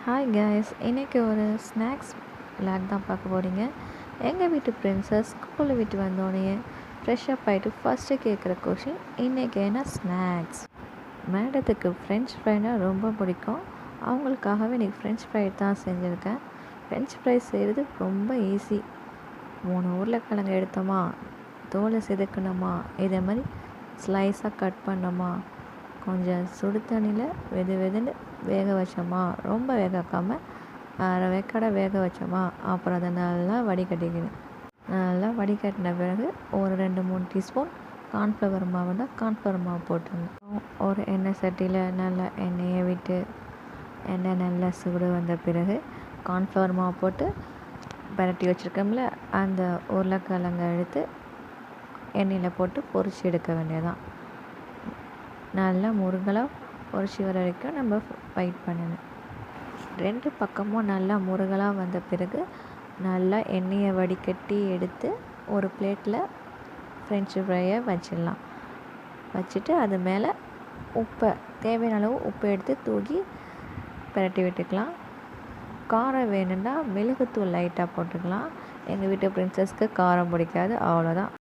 Hi guys, இன்றைக்கி ஒரு snacks vlog தான் பார்க்க போகிறீங்க. எங்கள் வீட்டு பிரின்சஸ் ஸ்கூலை விட்டு வந்தோடனே ஃப்ரெஷ்ஷப் ஆகிட்டு ஃபஸ்ட்டு கேட்குற கொஷின் இன்றைக்கி என்ன ஸ்நாக்ஸ். மேடத்துக்கு ஃப்ரெஞ்ச் ஃப்ரைனா ரொம்ப பிடிக்கும். அவங்களுக்காகவே இன்றைக்கி ஃப்ரெஞ்ச் ஃப்ரை தான் செஞ்சுருக்கேன். ஃப்ரெஞ்ச் ஃப்ரை செய்கிறது ரொம்ப ஈஸி. 3 உருளைக்கிழங்கு எடுத்தோமா, தோலை செதுக்கணுமா, இதே மாதிரி ஸ்லைஸாக கட் பண்ணோமா, கொஞ்சம் சுடு தண்ணியில் வெதுன்னு வேக வச்சோமா, ரொம்ப வேக வைக்காமல் அரை வேக்காடை வேக வச்சோமா, அப்புறம் அதை நல்லா வடிகட்டிக்கணும். நல்லா வடிகட்டின பிறகு ஒரு 2-3 டீஸ்பூன் கார்ன்ஃப்ளவர் மாவு தான் கார்ன்ஃப்ளவர் மாவு போட்டுருங்க. ஒரு எண்ணெய் சட்டியில் நல்லா எண்ணெயை விட்டு எண்ணெய் நல்லா சூடு வந்த பிறகு கார்ன்ஃப்ளவர் மாவு போட்டு பரட்டி வச்சுருக்கோம்ல, அந்த உருளைக்கிழங்கை எடுத்து எண்ணெயில் போட்டு பொரிச்சு எடுக்க வேண்டியதான். நல்லா முருகலாக பொரிச்சு வர வரைக்கும் நம்ம வெயிட் பண்ணணும். 2 பக்கமும் நல்லா முருகலாக வந்த பிறகு நல்லா எண்ணெயை வடிகட்டி எடுத்து ஒரு பிளேட்டில் ஃப்ரெஞ்ச் ஃப்ரையை வச்சிடலாம். வச்சுட்டு அது மேலே தேவையான அளவு உப்பை எடுத்து தூக்கி பிரட்டி விட்டுக்கலாம். காரம் வேணும்னா மிளகுத்தூள் லைட்டாக போட்டுக்கலாம். எங்கள் வீட்டு பிரின்சஸ்க்கு காரம் பிடிக்காது, அவ்வளோதான்.